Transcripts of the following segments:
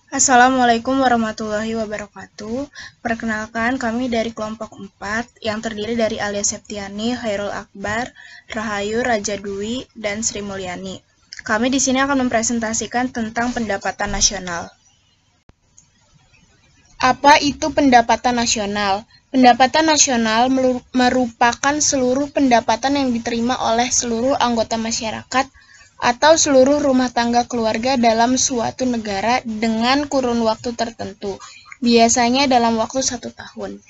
Assalamualaikum warahmatullahi wabarakatuh. Perkenalkan, kami dari kelompok 4 yang terdiri dari Alia Septiani, Hairul Akbar, Rahayu, Raja Dwi, dan Sri Mulyani. Kami di sini akan mempresentasikan tentang pendapatan nasional. Apa itu pendapatan nasional? Pendapatan nasional merupakan seluruh pendapatan yang diterima oleh seluruh anggota masyarakat atau seluruh rumah tangga keluarga dalam suatu negara dengan kurun waktu tertentu, biasanya dalam waktu 1 tahun.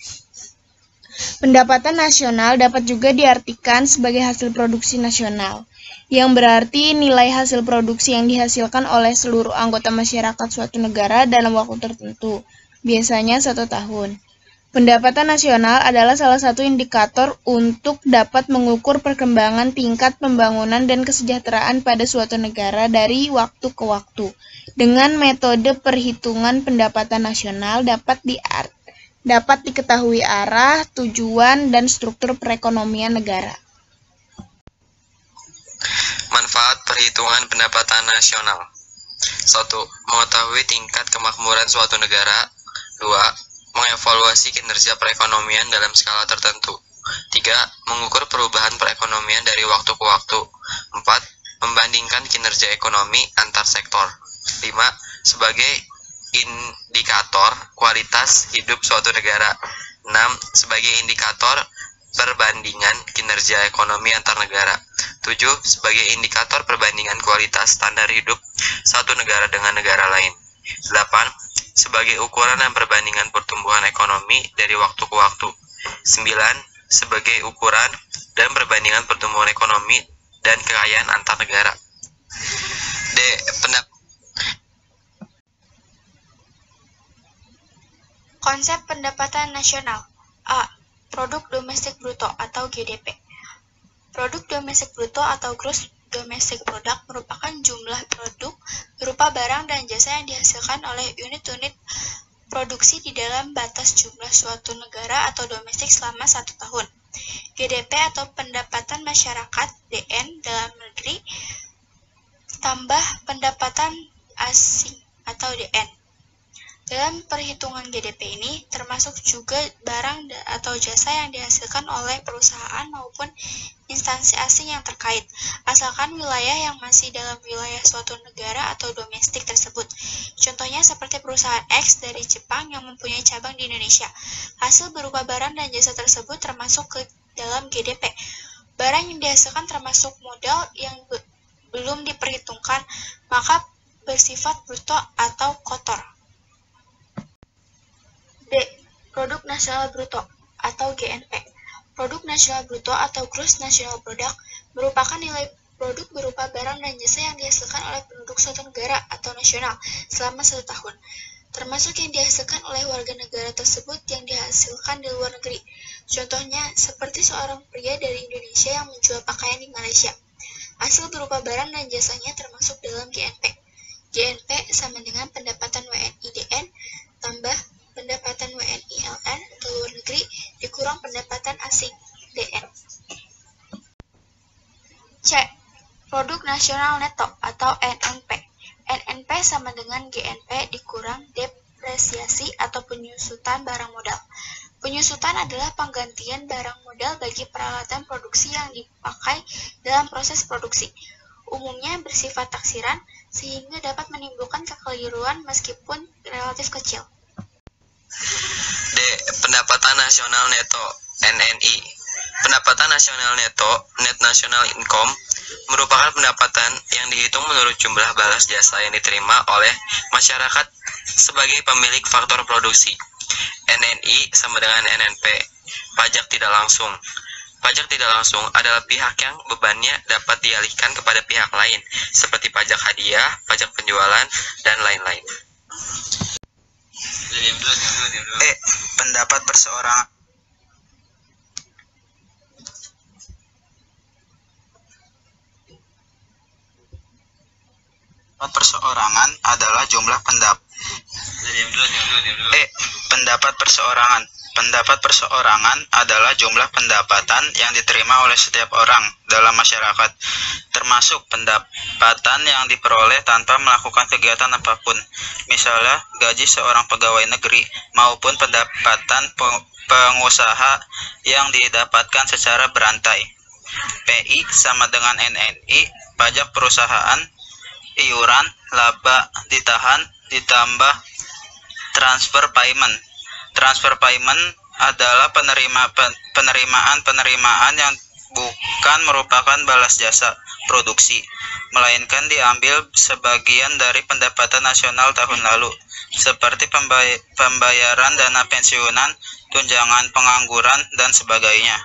Pendapatan nasional dapat juga diartikan sebagai hasil produksi nasional, yang berarti nilai hasil produksi yang dihasilkan oleh seluruh anggota masyarakat suatu negara dalam waktu tertentu, biasanya 1 tahun. Pendapatan nasional adalah salah satu indikator untuk dapat mengukur perkembangan tingkat pembangunan dan kesejahteraan pada suatu negara dari waktu ke waktu. Dengan metode perhitungan pendapatan nasional dapat diketahui arah, tujuan, dan struktur perekonomian negara. Manfaat perhitungan pendapatan nasional. 1. Mengetahui tingkat kemakmuran suatu negara. 2. Mengevaluasi kinerja perekonomian dalam skala tertentu. 3. Mengukur perubahan perekonomian dari waktu ke waktu. 4. Membandingkan kinerja ekonomi antar sektor. 5. Sebagai indikator kualitas hidup suatu negara. 6. Sebagai indikator perbandingan kinerja ekonomi antar negara. 7. Sebagai indikator perbandingan kualitas standar hidup satu negara dengan negara lain. 8. Sebagai ukuran dan perbandingan pertumbuhan ekonomi dari waktu ke waktu. 9. Sebagai ukuran dan perbandingan pertumbuhan ekonomi dan kekayaan antar negara. D. Konsep pendapatan nasional. A. Produk domestik bruto atau GDP. Produk domestik bruto atau gross domestic product merupakan jumlah produk berupa barang dan jasa yang dihasilkan oleh unit-unit produksi di dalam batas jumlah suatu negara atau domestik selama 1 tahun. GDP atau pendapatan masyarakat DN dalam negeri tambah pendapatan asing atau DN. Dalam perhitungan GDP ini termasuk juga barang atau jasa yang dihasilkan oleh perusahaan maupun instansi asing yang terkait, asalkan wilayah yang masih dalam wilayah suatu negara atau domestik tersebut. Contohnya seperti perusahaan X dari Jepang yang mempunyai cabang di Indonesia. Hasil berupa barang dan jasa tersebut termasuk ke dalam GDP. Barang yang dihasilkan termasuk modal yang belum diperhitungkan, maka bersifat bruto atau kotor. D. Produk nasional bruto atau GNP. Produk nasional bruto atau gross national product merupakan nilai produk berupa barang dan jasa yang dihasilkan oleh penduduk suatu negara atau nasional selama 1 tahun, termasuk yang dihasilkan oleh warga negara tersebut yang dihasilkan di luar negeri. Contohnya seperti seorang pria dari Indonesia yang menjual pakaian di Malaysia. Hasil berupa barang dan jasanya termasuk dalam GNP. GNP sama dengan pendapatan WNI-DN tambah pendapatan WNI-LN ke luar negeri dikurang pendapatan asing DN. C. Produk nasional neto atau NNP. NNP sama dengan GNP dikurang depresiasi atau penyusutan barang modal. Penyusutan adalah penggantian barang modal bagi peralatan produksi yang dipakai dalam proses produksi. Umumnya bersifat taksiran sehingga dapat menimbulkan kekeliruan meskipun relatif kecil. D. Pendapatan nasional neto (NNI). Pendapatan nasional neto (Net National Income) merupakan pendapatan yang dihitung menurut jumlah balas jasa yang diterima oleh masyarakat sebagai pemilik faktor produksi. NNI sama dengan NNP. Pajak tidak langsung. Pajak tidak langsung adalah pihak yang bebannya dapat dialihkan kepada pihak lain, seperti pajak hadiah, pajak penjualan, dan lain-lain. E. Pendapat perseorangan. Perseorangan adalah jumlah pendapat. E. Pendapat perseorangan Pendapat perseorangan adalah jumlah pendapatan yang diterima oleh setiap orang dalam masyarakat, termasuk pendapatan yang diperoleh tanpa melakukan kegiatan apapun, misalnya gaji seorang pegawai negeri maupun pendapatan pengusaha yang didapatkan secara berantai. PI sama dengan NNI, pajak perusahaan, iuran, laba ditahan, ditambah transfer payment. Transfer payment adalah penerimaan yang bukan merupakan balas jasa produksi, melainkan diambil sebagian dari pendapatan nasional tahun lalu, seperti pembayaran dana pensiunan, tunjangan pengangguran, dan sebagainya.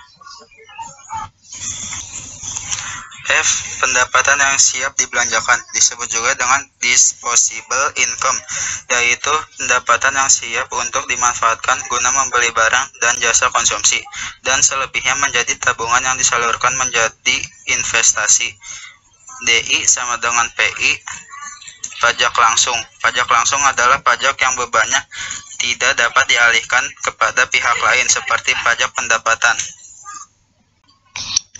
F. Pendapatan yang siap dibelanjakan, disebut juga dengan disposable income, yaitu pendapatan yang siap untuk dimanfaatkan guna membeli barang dan jasa konsumsi, dan selebihnya menjadi tabungan yang disalurkan menjadi investasi. DI sama dengan PI. Pajak langsung. Pajak langsung adalah pajak yang bebannya tidak dapat dialihkan kepada pihak lain, seperti pajak pendapatan.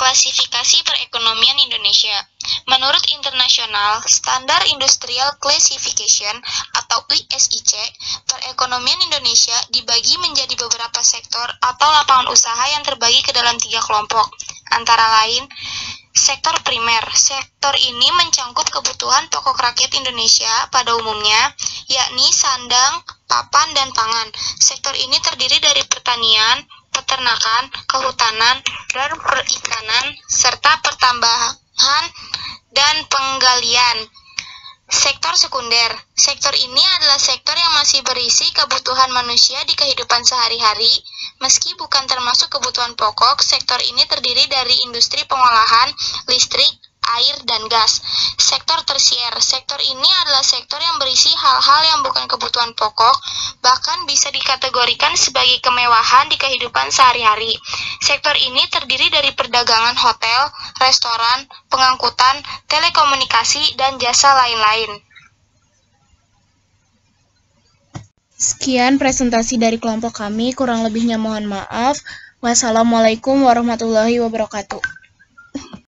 Klasifikasi perekonomian Indonesia. Menurut International Standard Industrial Classification atau ISIC, perekonomian Indonesia dibagi menjadi beberapa sektor atau lapangan usaha yang terbagi ke dalam 3 kelompok. Antara lain, sektor primer. Sektor ini mencangkup kebutuhan pokok rakyat Indonesia pada umumnya, yakni sandang, papan, dan pangan. Sektor ini terdiri dari pertanian, peternakan, kehutanan, dan perikanan, serta pertambangan dan penggalian. Sektor sekunder. Sektor ini adalah sektor yang masih berisi kebutuhan manusia di kehidupan sehari-hari. Meski bukan termasuk kebutuhan pokok, sektor ini terdiri dari industri pengolahan, listrik, air, dan gas. Sektor tersier. Sektor ini adalah sektor yang berisi hal-hal yang bukan kebutuhan pokok, bahkan bisa dikategorikan sebagai kemewahan di kehidupan sehari-hari. Sektor ini terdiri dari perdagangan hotel, restoran, pengangkutan, telekomunikasi, dan jasa lain-lain. Sekian presentasi dari kelompok kami, kurang lebihnya mohon maaf. Wassalamualaikum warahmatullahi wabarakatuh.